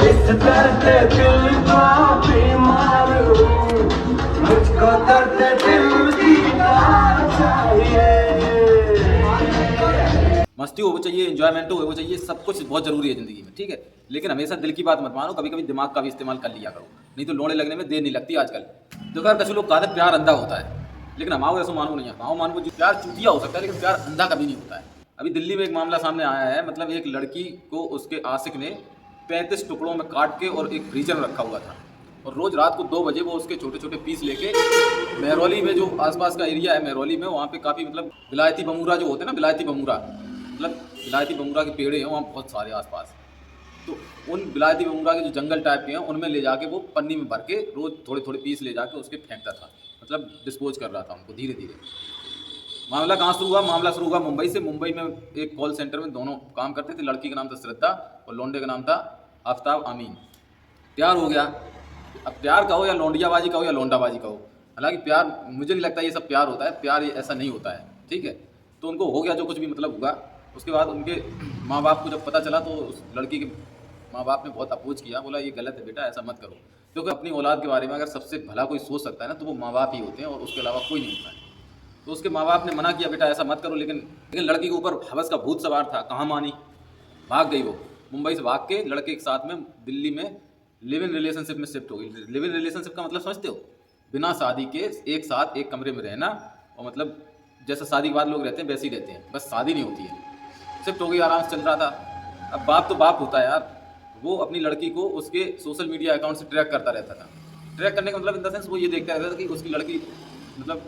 इस दर्द दिल का बीमार हूँ, मुझको दर्द दिल की चाहिए। मस्ती हो चाहिए, एंजॉयमेंट हो चाहिए, सब कुछ बहुत जरूरी है जिंदगी में, ठीक है। लेकिन हमेशा दिल की बात मत मानो, कभी कभी दिमाग का भी इस्तेमाल कर लिया करो, नहीं तो लोड़े लगने में देर नहीं लगती आजकल। तो अगर कुछ लोग कहते हैं प्यार अंधा होता है, लेकिन हमारे ऐसा मानो नहीं है। हमारा मानो जो प्यार चूतिया हो सकता है, लेकिन प्यार अंधा कभी नहीं होता है। अभी दिल्ली में एक मामला सामने आया है, मतलब एक लड़की को उसके आशिक ने 35 टुकड़ों में काट के और एक फ्रीजर में रखा हुआ था, और रोज रात को 2 बजे वो उसके छोटे छोटे पीस लेके महरौली में, जो आसपास का एरिया है महरौली में, वहाँ पे काफ़ी मतलब विलायती बमूरा जो होते हैं ना, विलायती बमूरा, मतलब विलायती बमूरा के पेड़े हैं वहाँ बहुत सारे आसपास। तो उन विलायती बमूरा के जो जंगल टाइप के हैं उनमें ले जाके वो पन्नी में भर के रोज थोड़े थोड़े पीस ले जाके उसके फेंकता था, मतलब डिस्पोज कर रहा था उनको धीरे धीरे। मामला कहाँ शुरू हुआ? मामला शुरू हुआ मुंबई से। मुंबई में एक कॉल सेंटर में दोनों काम करते थे। लड़की का नाम था श्रद्धा और लौंडे का नाम था आफ्ताब अमीन। प्यार हो गया। अब प्यार कहो या लौंडियाबाजी कहो या लौंडाबाजी कहो, हालांकि प्यार, मुझे नहीं लगता ये सब प्यार होता है। प्यार ये ऐसा नहीं होता है, ठीक है। तो उनको हो गया जो कुछ भी मतलब हुआ। उसके बाद उनके माँ बाप को जब पता चला तो उस लड़की के माँ बाप ने बहुत अपोज किया, बोला ये गलत है बेटा, ऐसा मत करो। क्योंकि अपनी औलाद के बारे में अगर सबसे भला कोई सोच सकता है ना, तो वो माँ बाप ही होते हैं और उसके अलावा कोई नहीं होता है। तो उसके माँ बाप ने मना किया, बेटा ऐसा मत करो, लेकिन लड़की के ऊपर हवस का भूत सवार था। कहाँ मानी, भाग गई वो। मुंबई से भाग के लड़के के साथ में दिल्ली में लिव इन रिलेशनशिप में शिफ्ट हो गई। लिव इन रिलेशनशिप का मतलब समझते हो? बिना शादी के एक साथ एक कमरे में रहना, और मतलब जैसा शादी के बाद लोग रहते हैं वैसे ही रहते हैं, बस शादी नहीं होती है। शिफ्ट हो गई, आराम से चल रहा था। अब बाप तो बाप होता है यार, वो अपनी लड़की को उसके सोशल मीडिया अकाउंट से ट्रैक करता रहता था। ट्रैक करने का मतलब इन द सेंस वो ये देखता रहता था कि उसकी लड़की मतलब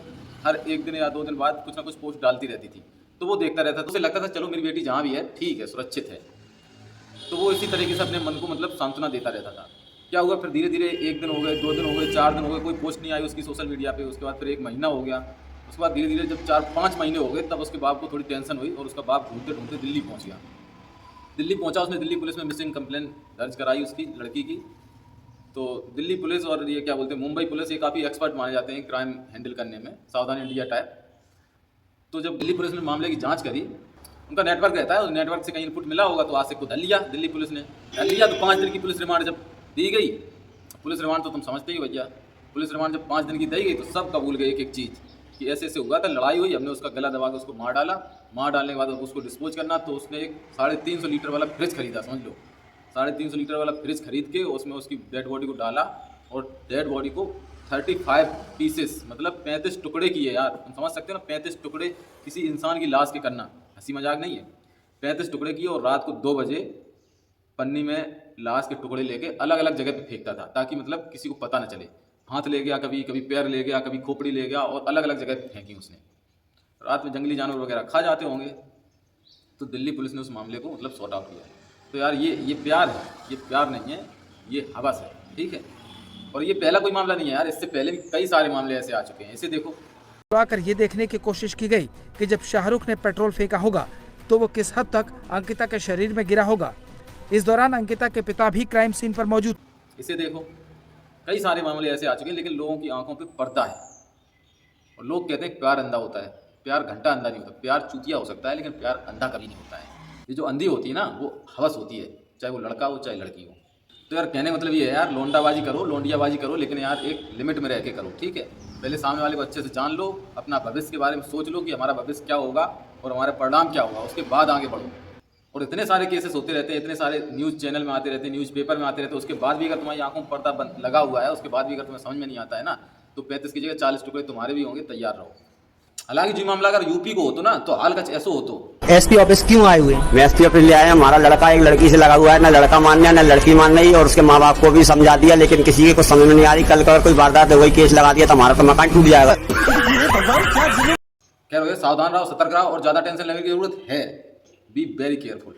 हर 1 दिन या 2 दिन बाद कुछ ना कुछ पोस्ट डालती रहती थी, तो वो देखता रहता था। तो उसे लगता था चलो मेरी बेटी जहाँ भी है ठीक है, सुरक्षित है। तो वो इसी तरीके से अपने मन को मतलब सांत्वना देता रहता था। क्या हुआ फिर धीरे धीरे 1 दिन हो गए, 2 दिन हो गए, 4 दिन हो गए, कोई पोस्ट नहीं आई उसकी सोशल मीडिया पे। उसके बाद फिर 1 महीना हो गया। उसके बाद धीरे धीरे जब 4-5 महीने हो गए, तब उसके बाप को थोड़ी टेंशन हुई और उसका बाप ढूंढते ढूंढते दिल्ली पहुंच गया। दिल्ली पहुंचा, उसने दिल्ली पुलिस में मिसिंग कंप्लेंट दर्ज कराई उसकी लड़की की। तो दिल्ली पुलिस और ये क्या बोलते हैं मुंबई पुलिस, ये काफ़ी एक्सपर्ट माने जाते हैं क्राइम हैंडल करने में, सावधान इंडिया टाइप। तो जब दिल्ली पुलिस ने मामले की जांच करी, उनका नेटवर्क रहता है, उस नेटवर्क से कहीं इनपुट मिला होगा, तो आशिक को धर लिया दिल्ली पुलिस ने। धर लिया तो 5 दिन की पुलिस रिमांड जब दी गई, पुलिस रिमांड तो तुम समझते ही भैया, पुलिस रिमांड जब 5 दिन की दी गई तो सब कबूल गए एक एक चीज़ कि ऐसे ऐसे हुआ था, लड़ाई हुई, हमने उसका गला दबा के उसको मार डाला। मार डालने के बाद उसको डिस्पोज करना, तो उसने एक 350 लीटर वाला फ्रिज खरीदा, समझ लो 350 लीटर वाला फ्रिज खरीद के उसमें उसकी डेड बॉडी को डाला, और डेड बॉडी को 35 पीसेस मतलब 35 टुकड़े किए यार। तुम समझ सकते हो ना, 35 टुकड़े किसी इंसान की लाश के करना हंसी मजाक नहीं है। 35 टुकड़े किए और रात को 2 बजे पन्नी में लाश के टुकड़े लेके अलग अलग जगह पे फेंकता था, ताकि मतलब किसी को पता न चले। हाथ ले गया, कभी कभी पैर ले गया, कभी खोपड़ी ले गया, और अलग अलग जगह पे फेंकी उसने। रात में जंगली जानवर वगैरह खा जाते होंगे। तो दिल्ली पुलिस ने उस मामले को मतलब सॉर्ट आउट किया। तो यार ये प्यार है, ये प्यार नहीं है, ये हवस है, ठीक है। और ये पहला कोई मामला नहीं है यार, इससे पहले भी कई सारे मामले ऐसे आ चुके हैं। इसे देखो, आकर ये देखने की कोशिश की गई कि जब शाहरुख ने पेट्रोल फेंका होगा तो वो किस हद तक अंकिता के शरीर में गिरा होगा। इस दौरान अंकिता के पिता भी क्राइम सीन पर मौजूद। इसे देखो, कई सारे मामले ऐसे आ चुके हैं, लेकिन लोगों की आंखों पे पर्दा है। और लोग कहते हैं प्यार अंधा होता है। प्यार घंटा अंधा नहीं होता। प्यार चूतिया हो सकता है, लेकिन प्यार अंधा कभी नहीं होता है। ये जो अंधी होती है ना, वो हवस होती है, चाहे वो लड़का हो चाहे लड़की हो। तो यार कहने का मतलब ये है यार, लौंडाबाजी करो, लौंडियाबाजी करो, लेकिन यार एक लिमिट में रह के करो, ठीक है। पहले सामने वाले को अच्छे से जान लो, अपना भविष्य के बारे में सोच लो कि हमारा भविष्य क्या होगा और हमारा परिणाम क्या होगा, उसके बाद आगे बढ़ो। और इतने सारे केसेस होते रहते हैं, इतने सारे न्यूज़ चैनल में आते रहते हैं, न्यूज़पेपर में आते रहते हैं, उसके बाद भी अगर तुम्हारी आंखों में पर्दा लगा हुआ है, उसके बाद भी अगर तुम्हें समझ में नहीं आता है ना, तो 35 की जगह 40 टुकड़े तुम्हारे भी होंगे, तैयार रहो। हालांकि जो मामला अगर यूपी को हो तो ना, तो हाल का ऐसा हो तो एसपी ऑफिस क्यों आए हुए? मैं एसपी ऑफिस ले आया। हमारा लड़का एक लड़की से लगा हुआ है, ना लड़का मान रहा ना लड़की मान रही, और उसके माँ बाप को भी समझा दिया, लेकिन किसी के कुछ समझ में नहीं आ रही। कल अगर कोई वारदात है, वही केस लगा दिया तो हमारा तो मकान टूट जाएगा। खैर, सावधान रहो, सतर्क रहो, और ज़्यादा टेंशन लेने की जरूरत है। Be very careful.